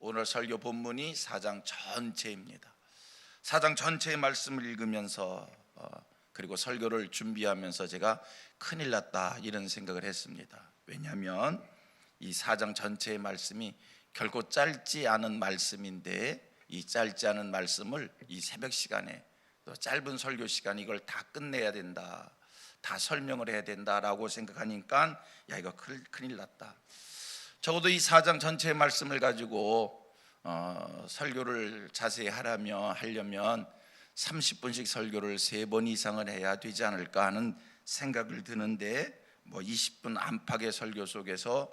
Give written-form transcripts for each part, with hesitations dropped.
오늘 설교 본문이 4장 전체입니다. 4장 전체의 말씀을 읽으면서 그리고 설교를 준비하면서 제가 큰일 났다 이런 생각을 했습니다. 왜냐하면 이 4장 전체의 말씀이 결코 짧지 않은 말씀인데 이 짧지 않은 말씀을 이 새벽 시간에 또 짧은 설교 시간 이걸 다 끝내야 된다, 다 설명을 해야 된다라고 생각하니까 야 이거 큰일 났다. 적어도 이 4장 전체의 말씀을 가지고 설교를 자세히 하려면 30분씩 설교를 3번 이상을 해야 되지 않을까 하는 생각을 드는데 20분 안팎의 설교 속에서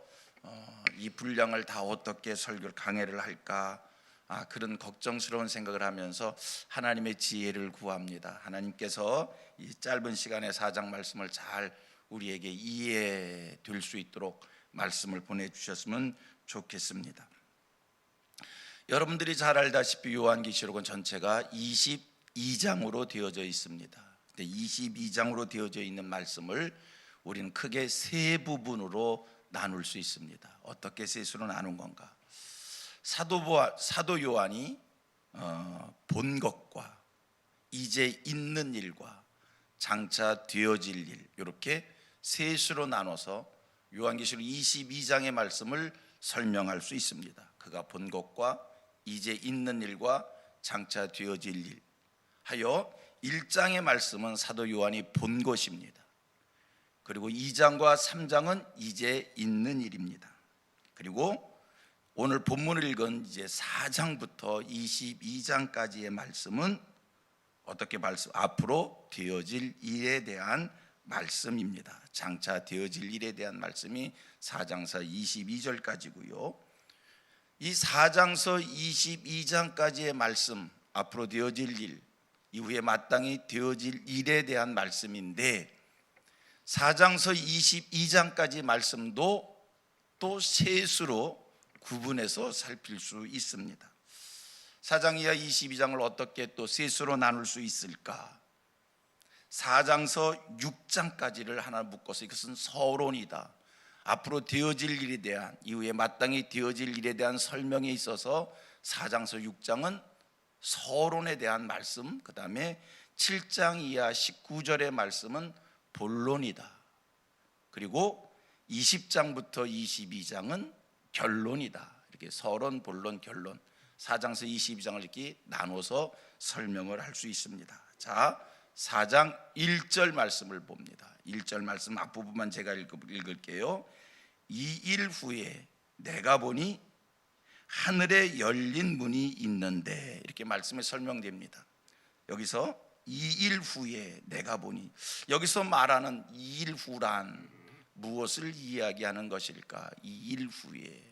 이 분량을 다 어떻게 강해를 할까 그런 걱정스러운 생각을 하면서 하나님의 지혜를 구합니다. 하나님께서 이 짧은 시간에 4장 말씀을 잘 우리에게 이해될 수 있도록 말씀을 보내주셨으면 좋겠습니다. 여러분들이 잘 알다시피 요한계시록은 전체가 22장으로 되어져 있습니다. 22장으로 되어져 있는 말씀을 우리는 크게 세 부분으로 나눌 수 있습니다. 어떻게 셋으로 나눈 건가? 사도 요한이 본 것과 이제 있는 일과 장차 되어질 일, 이렇게 셋으로 나눠서 요한계시록 22장의 말씀을 설명할 수 있습니다. 그가 본 것과 이제 있는 일과 장차 되어질 일 하여 1장의 말씀은 사도 요한이 본 것입니다. 그리고 2장과 3장은 이제 있는 일입니다. 그리고 오늘 본문을 읽은 이제 4장부터 22장까지의 말씀은 어떻게 앞으로 되어질 일에 대한 말씀입니다. 장차 되어질 일에 대한 말씀이 4장서 22절까지고요. 이 4장서 22장까지의 말씀, 앞으로 되어질 일, 이후에 마땅히 되어질 일에 대한 말씀인데 4장서 22장까지 말씀도 또 셋으로 구분해서 살필 수 있습니다. 4장 이하 22장을 어떻게 또 셋으로 나눌 수 있을까? 4장서 6장까지를 하나 묶어서 이것은 서론이다, 앞으로 되어질 일에 대한, 이후에 마땅히 되어질 일에 대한 설명에 있어서 4장서 6장은 서론에 대한 말씀, 그 다음에 7장 이하 19절의 말씀은 본론이다. 그리고 20장부터 22장은 결론이다. 이렇게 서론, 본론, 결론 4장서 22장을 이렇게 나눠서 설명을 할 수 있습니다. 자, 4장 1절 말씀을 봅니다. 1절 말씀 앞부분만 제가 읽을게요. 이 일 후에 내가 보니 하늘에 열린 문이 있는데, 이렇게 말씀에 설명됩니다. 여기서 이 일 후에 내가 보니, 여기서 말하는 이 일 후란 무엇을 이야기하는 것일까? 이 일 후에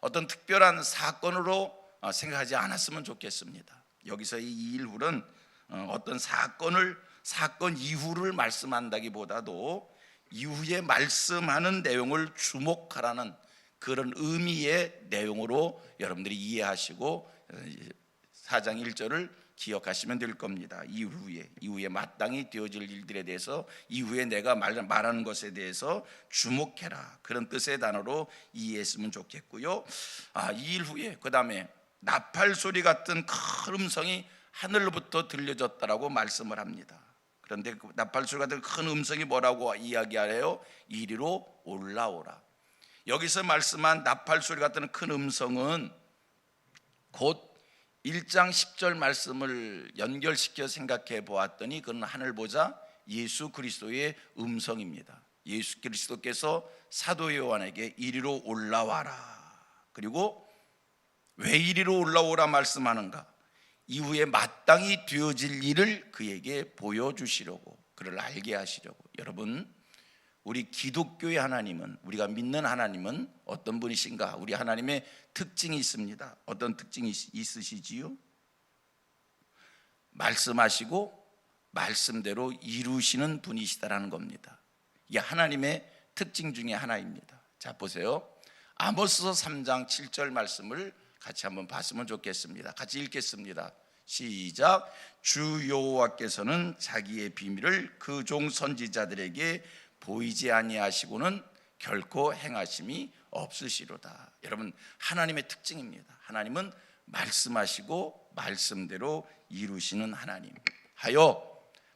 어떤 특별한 사건으로 생각하지 않았으면 좋겠습니다. 여기서 이 일 후는 어떤 사건 이후를 말씀한다기보다도 이후에 말씀하는 내용을 주목하라는 그런 의미의 내용으로 여러분들이 이해하시고 4장 1절을 기억하시면 될 겁니다. 이후에 마땅히 되어질 일들에 대해서, 이후에 내가 말하는 것에 대해서 주목해라, 그런 뜻의 단어로 이해했으면 좋겠고요. 이 일 후에 그 다음에 나팔 소리 같은 큰 음성이 하늘로부터 들려졌다라고 말씀을 합니다. 그런데 그 나팔 소리 같은 큰 음성이 뭐라고 이야기하래요? 이리로 올라오라. 여기서 말씀한 나팔 소리 같은 큰 음성은 곧 1장 10절 말씀을 연결시켜 생각해 보았더니 그건 하늘 보자 예수 그리스도의 음성입니다. 예수 그리스도께서 사도 요한에게 이리로 올라와라. 그리고 왜 이리로 올라오라 말씀하는가? 이후에 마땅히 되어질 일을 그에게 보여주시려고, 그를 알게 하시려고. 여러분, 우리 기독교의 하나님은, 우리가 믿는 하나님은 어떤 분이신가? 우리 하나님의 특징이 있습니다. 어떤 특징이 있으시지요? 말씀하시고 말씀대로 이루시는 분이시다라는 겁니다. 이게 하나님의 특징 중에 하나입니다. 자, 보세요. 아모스서 3장 7절 말씀을 같이 한번 봤으면 좋겠습니다. 같이 읽겠습니다. 시작. 주 여호와께서는 자기의 비밀을 그 종 선지자들에게 보이지 아니하시고는 결코 행하심이 없으시로다. 여러분, 하나님의 특징입니다. 하나님은 말씀하시고 말씀대로 이루시는 하나님. 하여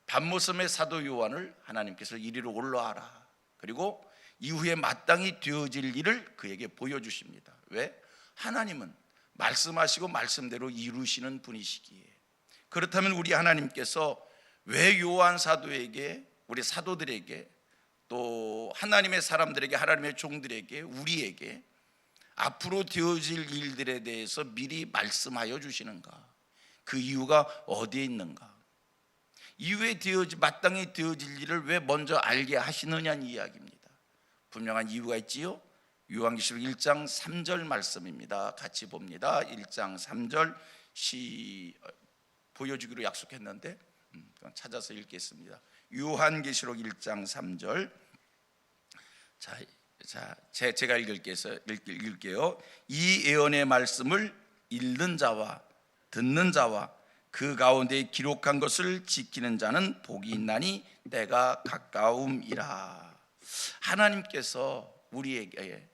밤모섬의 사도 요한을 하나님께서 이리로 올라와라. 그리고 이후에 마땅히 되어질 일을 그에게 보여주십니다. 왜? 하나님은 말씀하시고 말씀대로 이루시는 분이시기에. 그렇다면 우리 하나님께서 왜 요한 사도에게, 우리 사도들에게, 또 하나님의 사람들에게, 하나님의 종들에게, 우리에게 앞으로 되어질 일들에 대해서 미리 말씀하여 주시는가? 그 이유가 어디에 있는가? 이후에 마땅히 되어질 일을 왜 먼저 알게 하시느냐는 이야기입니다. 분명한 이유가 있지요. 요한계시록 1장 3절 말씀입니다. 같이 봅니다. 1장 3절 보여주기로 약속했는데 찾아서 읽겠습니다. 요한계시록 1장 3절. 제가 읽을게요. 이 예언의 말씀을 읽는 자와 듣는 자와 그 가운데 기록한 것을 지키는 자는 복이 있나니 때가 가까움이라. 하나님께서 우리에게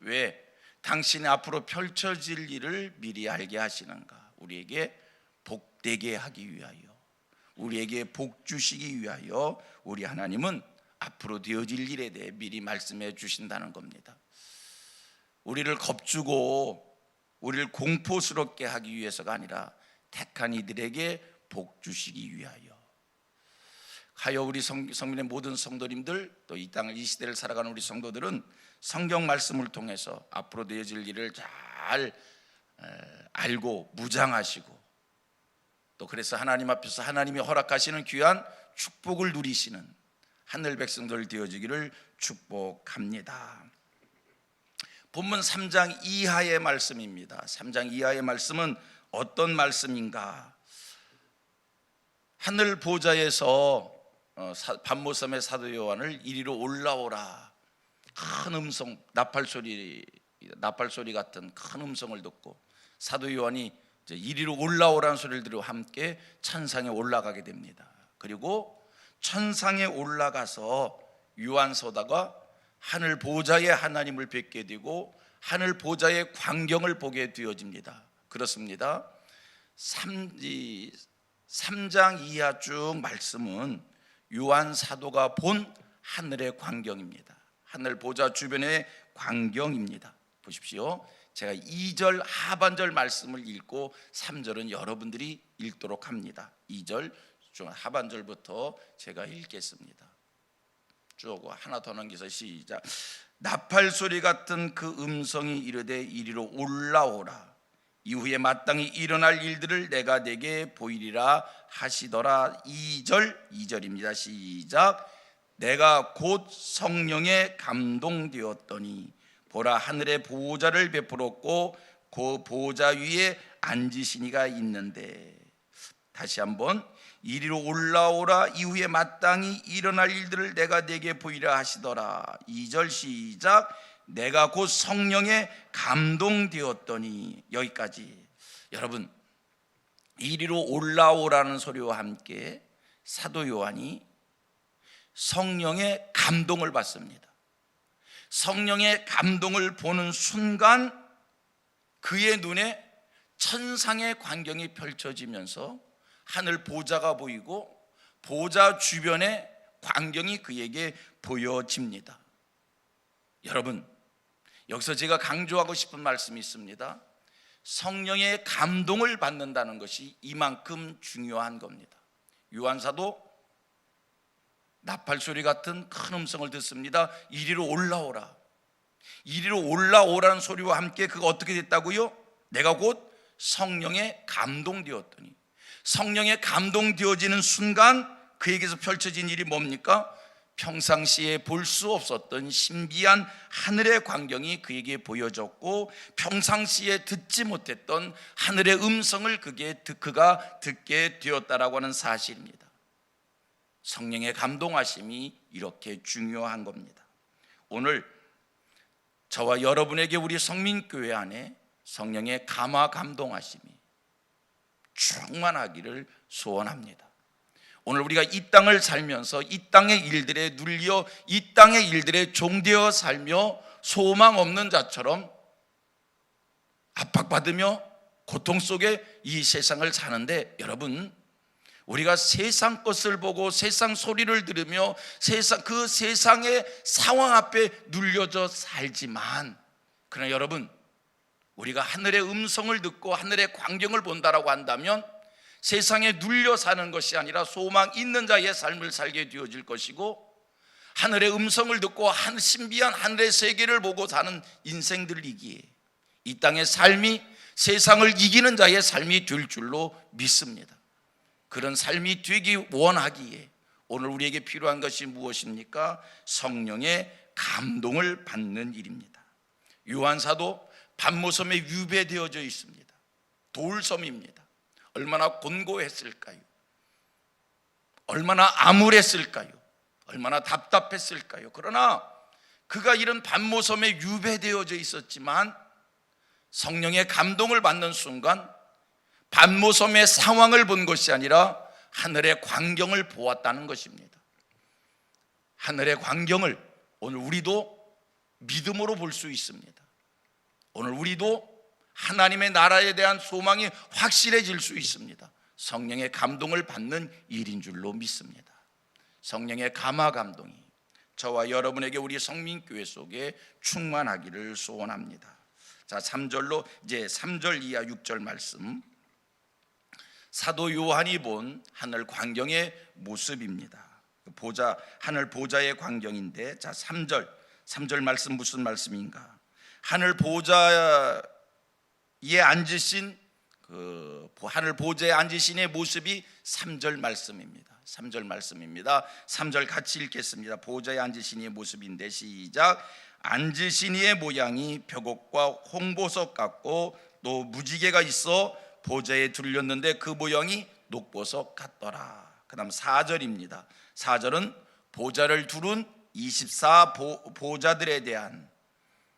왜 당신의 앞으로 펼쳐질 일을 미리 알게 하시는가? 우리에게 복되게 하기 위하여, 우리에게 복 주시기 위하여 우리 하나님은 앞으로 되어질 일에 대해 미리 말씀해 주신다는 겁니다. 우리를 겁주고 우리를 공포스럽게 하기 위해서가 아니라 택한 이들에게 복 주시기 위하여. 하여 우리 성민의 모든 성도님들, 또 이 땅을, 이 시대를 살아가는 우리 성도들은 성경 말씀을 통해서 앞으로 되어질 일을 잘 알고 무장하시고, 또 그래서 하나님 앞에서 하나님이 허락하시는 귀한 축복을 누리시는 하늘 백성들 되어지기를 축복합니다. 본문 3장 이하의 말씀입니다. 3장 이하의 말씀은 어떤 말씀인가? 하늘 보좌에서 밤모섬의 사도 요한을 이리로 올라오라, 큰 음성, 나팔 소리 같은 큰 음성을 듣고 사도 요한이 이리로 올라오라는 소리를 들으며 함께 천상에 올라가게 됩니다. 그리고 천상에 올라가서 요한서다가 하늘 보좌의 하나님을 뵙게 되고 하늘 보좌의 광경을 보게 되어집니다. 그렇습니다. 3장 이하 쭉 말씀은 요한 사도가 본 하늘의 광경입니다. 하늘 보좌 주변의 광경입니다. 보십시오. 제가 2절 하반절 말씀을 읽고 3절은 여러분들이 읽도록 합니다. 2절 중 하반절부터 제가 읽겠습니다. 쭉 하나 더 넘겨서 시작. 나팔 소리 같은 그 음성이 이르되 이리로 올라오라. 이후에 마땅히 일어날 일들을 내가 네게 보이리라 하시더라. 2절입니다. 시작. 내가 곧 성령에 감동되었더니 보라, 하늘의 보좌를 베풀었고 그 보좌 위에 앉으시니가 있는데. 다시 한번. 이리로 올라오라. 이후에 마땅히 일어날 일들을 내가 네게 보이라 하시더라. 2절 시작. 내가 곧 성령에 감동되었더니. 여기까지. 여러분, 이리로 올라오라는 소리와 함께 사도 요한이 성령의 감동을 받습니다. 성령의 감동을 보는 순간 그의 눈에 천상의 광경이 펼쳐지면서 하늘 보좌가 보이고 보좌 주변의 광경이 그에게 보여집니다. 여러분, 여기서 제가 강조하고 싶은 말씀이 있습니다. 성령의 감동을 받는다는 것이 이만큼 중요한 겁니다. 요한사도 나팔 소리 같은 큰 음성을 듣습니다. 이리로 올라오라. 이리로 올라오라는 소리와 함께 그가 어떻게 됐다고요? 내가 곧 성령에 감동되었더니. 성령에 감동되어지는 순간 그에게서 펼쳐진 일이 뭡니까? 평상시에 볼 수 없었던 신비한 하늘의 광경이 그에게 보여졌고 평상시에 듣지 못했던 하늘의 음성을 그가 듣게 되었다라고 하는 사실입니다. 성령의 감동하심이 이렇게 중요한 겁니다. 오늘 저와 여러분에게 우리 성민교회 안에 성령의 감화 감동하심이 충만하기를 소원합니다. 오늘 우리가 이 땅을 살면서 이 땅의 일들에 눌려 이 땅의 일들에 종되어 살며 소망 없는 자처럼 압박받으며 고통 속에 이 세상을 사는데, 여러분, 우리가 세상 것을 보고 세상 소리를 들으며 그 세상의 상황 앞에 눌려져 살지만, 그러나 여러분, 우리가 하늘의 음성을 듣고 하늘의 광경을 본다라고 한다면 세상에 눌려 사는 것이 아니라 소망 있는 자의 삶을 살게 되어질 것이고, 하늘의 음성을 듣고 신비한 하늘의 세계를 보고 사는 인생들이기에 이 땅의 삶이 세상을 이기는 자의 삶이 될 줄로 믿습니다. 그런 삶이 되기 원하기에 오늘 우리에게 필요한 것이 무엇입니까? 성령의 감동을 받는 일입니다. 요한사도 반모섬에 유배되어져 있습니다. 돌섬입니다. 얼마나 곤고했을까요? 얼마나 암울했을까요? 얼마나 답답했을까요? 그러나 그가 이런 반모섬에 유배되어져 있었지만 성령의 감동을 받는 순간 반모섬의 상황을 본 것이 아니라 하늘의 광경을 보았다는 것입니다. 하늘의 광경을 오늘 우리도 믿음으로 볼 수 있습니다. 오늘 우리도 하나님의 나라에 대한 소망이 확실해질 수 있습니다. 성령의 감동을 받는 일인 줄로 믿습니다. 성령의 감화 감동이 저와 여러분에게 우리 성민교회 속에 충만하기를 소원합니다. 자, 3절로 이제 3절 이하 6절 말씀, 사도 요한이 본 하늘 광경의 모습입니다. 하늘 보좌의 광경인데, 자, 3절 말씀 무슨 말씀인가? 하늘 보좌에 앉으신 하늘 보좌에 앉으신 의 모습이 3절 말씀입니다. 3절 말씀입니다. 3절 같이 읽겠습니다. 보좌에 앉으신 이의 모습인데, 시작. 앉으신 이의 모양이 벽옥과 홍보석 같고 또 무지개가 있어 보좌에 둘렸는데 그 모양이 녹보석 같더라. 그 다음 4절입니다. 4절은 보좌를 두른 24 보좌들에 대한,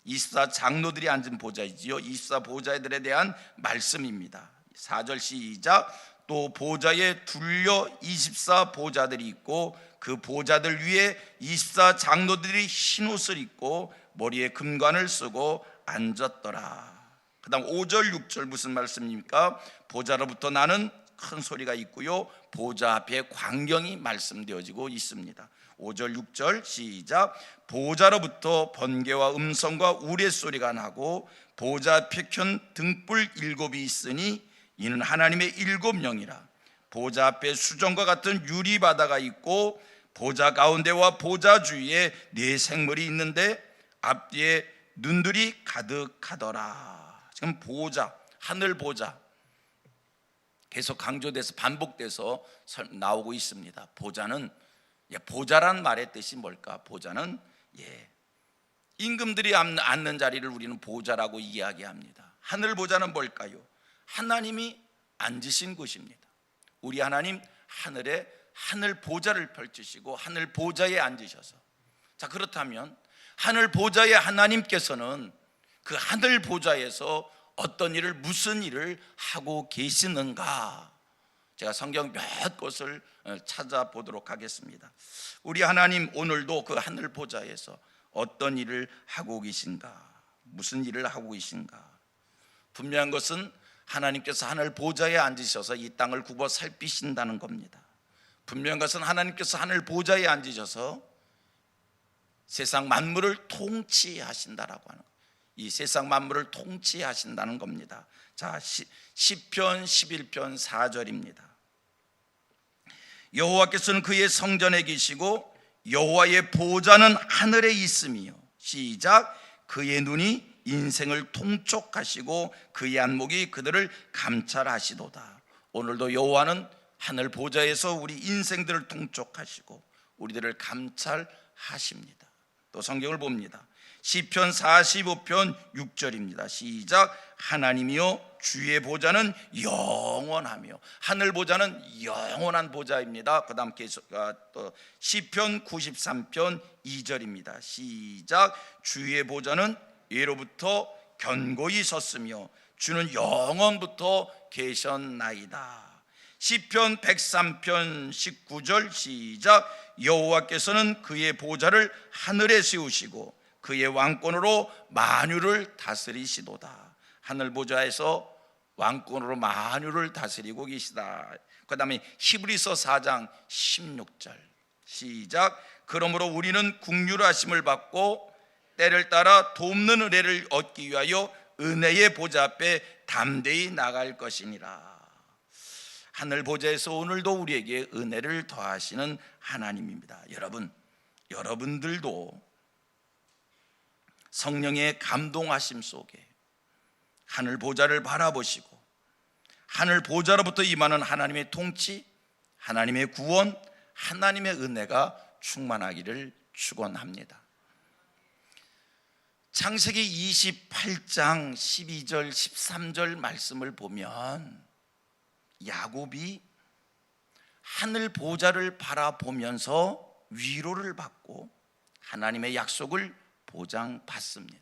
24 장로들이 앉은 보좌이지요. 24 보좌들에 대한 말씀입니다. 4절 시작. 또 보좌에 둘려 24 보좌들이 있고 그 보좌들 위에 24 장로들이 흰 옷을 입고 머리에 금관을 쓰고 앉았더라. 그 다음 5절 6절 무슨 말씀입니까? 보좌로부터 나는 큰 소리가 있고요, 보좌 앞에 광경이 말씀되어지고 있습니다. 5절 6절 시작. 보좌로부터 번개와 음성과 우레소리가 나고 보좌 앞에 켠 등불 7이 있으니 이는 하나님의 7영이라. 보좌 앞에 수정과 같은 유리바다가 있고 보좌 가운데와 보좌 주위에 4 생물이 있는데 앞뒤에 눈들이 가득하더라. 지금 보좌, 하늘 보좌 계속 강조돼서 반복돼서 나오고 있습니다. 보좌란 말의 뜻이 뭘까? 보좌는 임금들이 앉는 자리를 우리는 보좌라고 이야기합니다. 하늘 보좌는 뭘까요? 하나님이 앉으신 곳입니다. 우리 하나님 하늘에 하늘 보좌를 펼치시고 하늘 보좌에 앉으셔서, 자, 그렇다면 하늘 보좌의 하나님께서는 그 하늘 보좌에서 어떤 일을, 무슨 일을 하고 계시는가? 제가 성경 몇 곳을 찾아보도록 하겠습니다. 우리 하나님 오늘도 그 하늘 보좌에서 어떤 일을 하고 계신가? 무슨 일을 하고 계신가? 분명한 것은 하나님께서 하늘 보좌에 앉으셔서 이 땅을 굽어 살피신다는 겁니다. 분명한 것은 하나님께서 하늘 보좌에 앉으셔서 세상 만물을 통치하신다라고 하는, 이 세상 만물을 통치하신다는 겁니다. 자, 시편 11편 4절입니다. 여호와께서는 그의 성전에 계시고 여호와의 보좌는 하늘에 있으며, 시작. 그의 눈이 인생을 통촉하시고 그의 안목이 그들을 감찰하시도다. 오늘도 여호와는 하늘 보좌에서 우리 인생들을 통촉하시고 우리들을 감찰하십니다. 또 성경을 봅니다. 시편 45편 6절입니다. 시작. 하나님이여 주의 보좌는 영원하며, 하늘 보좌는 영원한 보좌입니다. 그 다음 계속 또 시편 93편 2절입니다. 시작. 주의 보좌는 예로부터 견고히 섰으며 주는 영원부터 계셨나이다. 시편 103편 19절 시작. 여호와께서는 그의 보좌를 하늘에 세우시고 그의 왕권으로 만유를 다스리시도다. 하늘 보좌에서 왕권으로 만유를 다스리고 계시다. 그 다음에 히브리서 4장 16절 시작. 그러므로 우리는 긍휼하심을 받고 때를 따라 돕는 은혜를 얻기 위하여 은혜의 보좌 앞에 담대히 나갈 것이니라. 하늘 보좌에서 오늘도 우리에게 은혜를 더하시는 하나님입니다. 여러분들도 성령의 감동하심 속에 하늘 보좌를 바라보시고 하늘 보좌로부터 임하는 하나님의 통치, 하나님의 구원, 하나님의 은혜가 충만하기를 축원합니다. 창세기 28장 12절 13절 말씀을 보면 야곱이 하늘 보좌를 바라보면서 위로를 받고 하나님의 약속을 보장받습니다.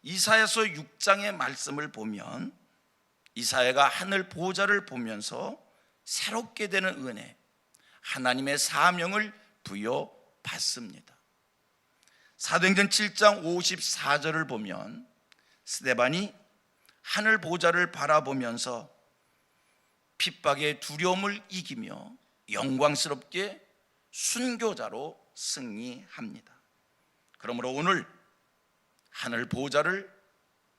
이사야서 6장의 말씀을 보면 이사야가 하늘 보좌를 보면서 새롭게 되는 은혜, 하나님의 사명을 부여받습니다. 사도행전 7장 54절을 보면 스데반이 하늘 보좌를 바라보면서 핍박의 두려움을 이기며 영광스럽게 순교자로 승리합니다. 그러므로 오늘 하늘 보좌를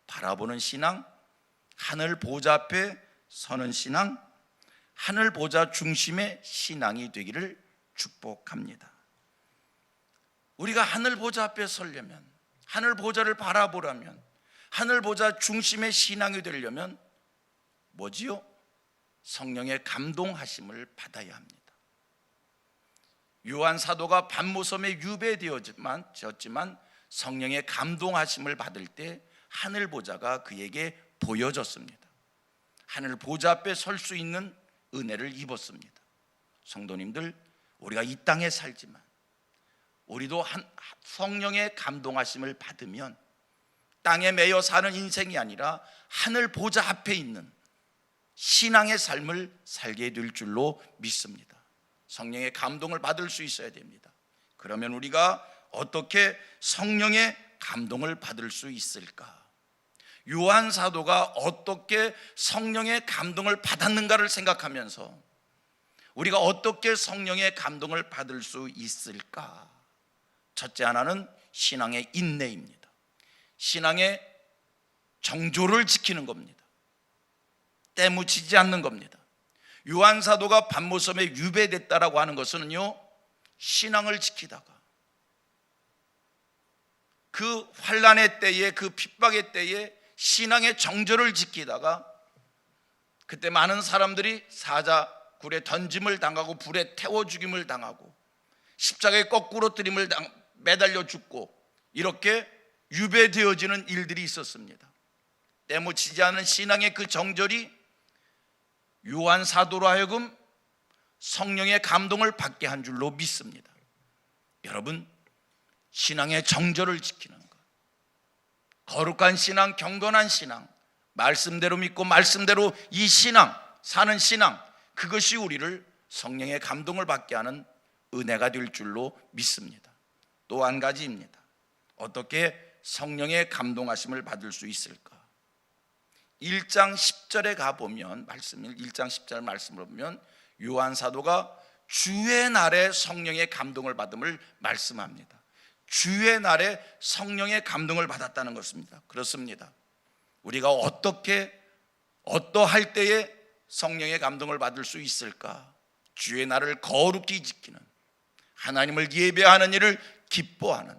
바라보는 신앙, 하늘 보좌 앞에 서는 신앙, 하늘 보좌 중심의 신앙이 되기를 축복합니다. 우리가 하늘 보좌 앞에 서려면, 하늘 보좌를 바라보려면, 하늘 보좌 중심의 신앙이 되려면 뭐지요? 성령의 감동하심을 받아야 합니다. 요한 사도가 반모섬에 유배되었지만 성령의 감동하심을 받을 때 하늘 보좌가 그에게 보여졌습니다. 하늘 보좌 앞에 설 수 있는 은혜를 입었습니다. 성도님들, 우리가 이 땅에 살지만 우리도 성령의 감동하심을 받으면 땅에 매여 사는 인생이 아니라 하늘 보좌 앞에 있는 신앙의 삶을 살게 될 줄로 믿습니다. 성령의 감동을 받을 수 있어야 됩니다. 그러면 우리가 어떻게 성령의 감동을 받을 수 있을까? 요한 사도가 어떻게 성령의 감동을 받았는가를 생각하면서 우리가 어떻게 성령의 감동을 받을 수 있을까? 첫째 하나는 신앙의 인내입니다. 신앙의 정조를 지키는 겁니다. 때묻히지 않는 겁니다. 요한 사도가 반모섬에 유배됐다라고 하는 것은요, 신앙을 지키다가 그 환난의 때에, 그 핍박의 때에 신앙의 정절을 지키다가 그때 많은 사람들이 사자굴에 던짐을 당하고 불에 태워 죽임을 당하고 십자가에 거꾸로 들임을 매달려 죽고 이렇게 유배되어지는 일들이 있었습니다. 때묻히지 않은 신앙의 그 정절이 요한 사도로 하여금 성령의 감동을 받게 한 줄로 믿습니다. 여러분, 신앙의 정절을 지키는 것, 거룩한 신앙, 경건한 신앙, 말씀대로 믿고 말씀대로 이 신앙, 사는 신앙, 그것이 우리를 성령의 감동을 받게 하는 은혜가 될 줄로 믿습니다. 또 한 가지입니다. 어떻게 성령의 감동하심을 받을 수 있을까? 1장 10절에 가보면 1장 10절 말씀을 보면 요한 사도가 주의 날에 성령의 감동을 받음을 말씀합니다. 주의 날에 성령의 감동을 받았다는 것입니다. 그렇습니다. 우리가 어떠할 때에 성령의 감동을 받을 수 있을까? 주의 날을 거룩히 지키는, 하나님을 예배하는 일을 기뻐하는,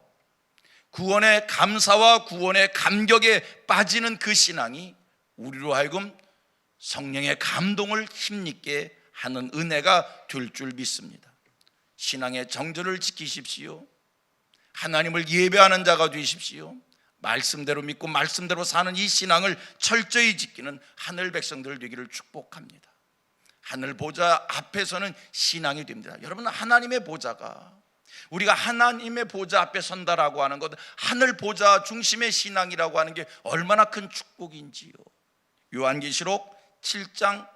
구원의 감사와 구원의 감격에 빠지는 그 신앙이 우리로 하여금 성령의 감동을 힘있게 하는 은혜가 될 줄 믿습니다. 신앙의 정절을 지키십시오. 하나님을 예배하는 자가 되십시오. 말씀대로 믿고 말씀대로 사는 이 신앙을 철저히 지키는 하늘 백성들 되기를 축복합니다. 하늘 보좌 앞에서는 신앙이 됩니다. 여러분, 하나님의 보좌가, 우리가 하나님의 보좌 앞에 선다라고 하는 것, 하늘 보좌 중심의 신앙이라고 하는 게 얼마나 큰 축복인지요. 요한계시록 7장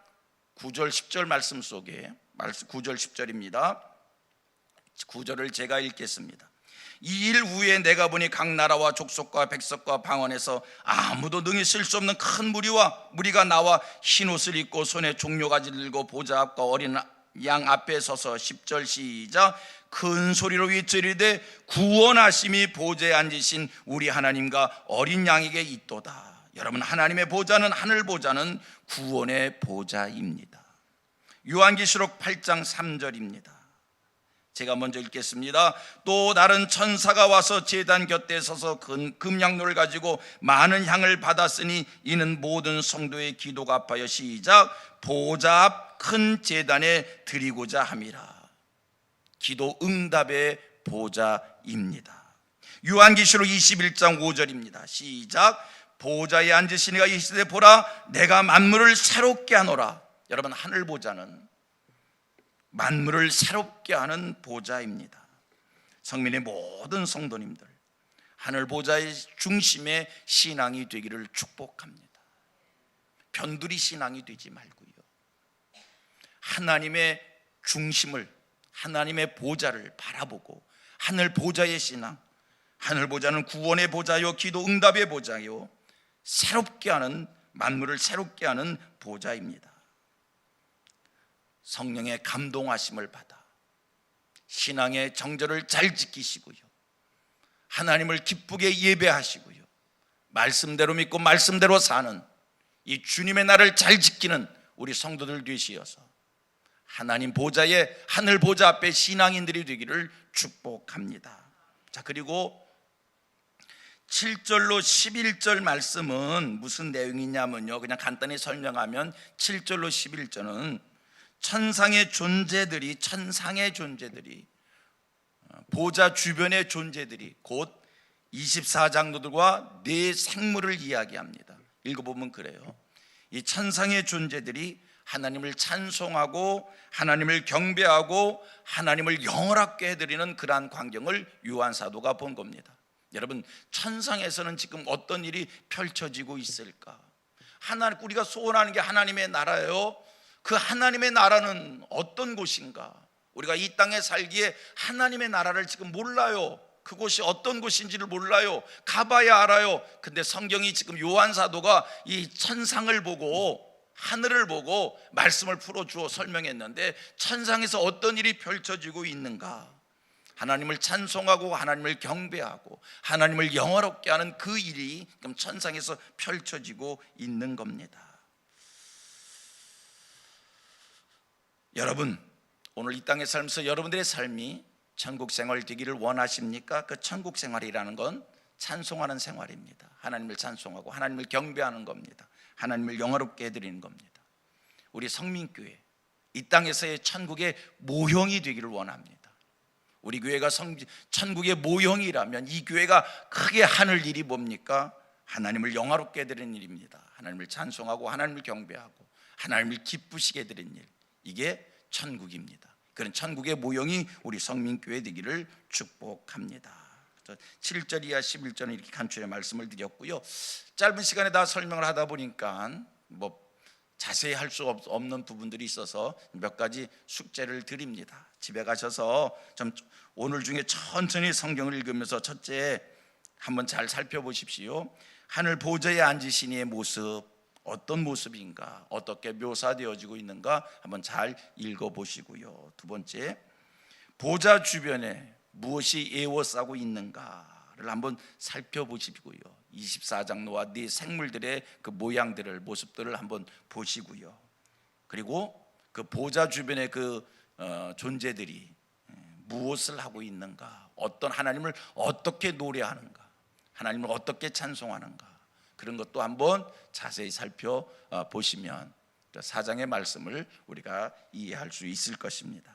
9절 10절 말씀 속에 9절 10절입니다. 9절을 제가 읽겠습니다. 이 일 후에 내가 보니 각 나라와 족속과 백성과 방언에서 아무도 능히 쓸 수 없는 큰 무리가 나와 흰옷을 입고 손에 종려가지를 들고 보좌 앞과 어린 양 앞에 서서 10절 시작. 큰 소리로 외치리되 구원하심이 보좌에 앉으신 우리 하나님과 어린 양에게 있도다. 여러분, 하나님의 보좌는, 하늘 보좌는 구원의 보좌입니다. 요한계시록 8장 3절입니다. 제가 먼저 읽겠습니다. 또 다른 천사가 와서 제단 곁에 서서 금양로를 가지고 많은 향을 받았으니 이는 모든 성도의 기도가 아파요. 시작. 보좌 앞 큰 제단에 드리고자 함이라. 기도 응답의 보좌입니다. 요한계시록 21장 5절입니다. 시작. 보좌에 앉으신 이가 이르시되 보라 내가 만물을 새롭게 하노라. 여러분, 하늘 보좌는 만물을 새롭게 하는 보좌입니다. 성민의 모든 성도님들, 하늘 보좌의 중심에 신앙이 되기를 축복합니다. 변두리 신앙이 되지 말고요, 하나님의 중심을, 하나님의 보좌를 바라보고 하늘 보좌의 신앙, 하늘 보좌는 구원의 보좌요, 기도 응답의 보좌요, 새롭게 하는, 만물을 새롭게 하는 보좌입니다. 성령의 감동하심을 받아 신앙의 정절을 잘 지키시고요, 하나님을 기쁘게 예배하시고요, 말씀대로 믿고 말씀대로 사는 이 주님의 날을 잘 지키는 우리 성도들 되시어서 하나님 보좌에, 하늘 보좌 앞에 신앙인들이 되기를 축복합니다. 자, 그리고 7절로 11절 말씀은 무슨 내용이냐면요, 그냥 간단히 설명하면 7절로 11절은 천상의 존재들이 보좌 주변의 존재들이 곧 24장로들과 네 생물을 이야기합니다. 읽어보면 그래요. 이 천상의 존재들이 하나님을 찬송하고 하나님을 경배하고 하나님을 영원하게 해드리는 그러한 광경을 요한 사도가 본 겁니다. 여러분, 천상에서는 지금 어떤 일이 펼쳐지고 있을까? 우리가 소원하는 게 하나님의 나라예요. 그 하나님의 나라는 어떤 곳인가? 우리가 이 땅에 살기에 하나님의 나라를 지금 몰라요. 그곳이 어떤 곳인지를 몰라요. 가봐야 알아요. 근데 성경이 지금 요한 사도가 이 천상을 보고, 하늘을 보고 말씀을 풀어주어 설명했는데, 천상에서 어떤 일이 펼쳐지고 있는가? 하나님을 찬송하고 하나님을 경배하고 하나님을 영화롭게 하는 그 일이 지금 천상에서 펼쳐지고 있는 겁니다. 여러분, 오늘 이 땅에 살면서 여러분들의 삶이 천국 생활 되기를 원하십니까? 그 천국 생활이라는 건 찬송하는 생활입니다. 하나님을 찬송하고 하나님을 경배하는 겁니다. 하나님을 영화롭게 해드리는 겁니다. 우리 성민교회, 이 땅에서의 천국의 모형이 되기를 원합니다. 우리 교회가 천국의 모형이라면 이 교회가 크게 하는 일이 뭡니까? 하나님을 영화롭게 해드리는 일입니다. 하나님을 찬송하고 하나님을 경배하고 하나님을 기쁘시게 해드리는 일, 이게 천국입니다. 그런 천국의 모형이 우리 성민교회 되기를 축복합니다. 7절 이하 11절은 이렇게 간추려 말씀을 드렸고요. 짧은 시간에 다 설명을 하다 보니까 자세히 할 수 없는 부분들이 있어서 몇 가지 숙제를 드립니다. 집에 가셔서 좀 오늘 중에 천천히 성경을 읽으면서 첫째, 한번 잘 살펴보십시오. 하늘 보좌에 앉으신 이의 모습, 어떤 모습인가, 어떻게 묘사되어지고 있는가 한번 잘 읽어보시고요. 두 번째, 보좌 주변에 무엇이 에워싸고 있는가를 한번 살펴보시고요. 24장로와 네 생물들의 그 모양들을, 모습들을 한번 보시고요. 그리고 그 보좌 주변의 그 존재들이 무엇을 하고 있는가, 어떤 하나님을 어떻게 노래하는가, 하나님을 어떻게 찬송하는가, 그런 것도 한번 자세히 살펴보시면 사장의 말씀을 우리가 이해할 수 있을 것입니다.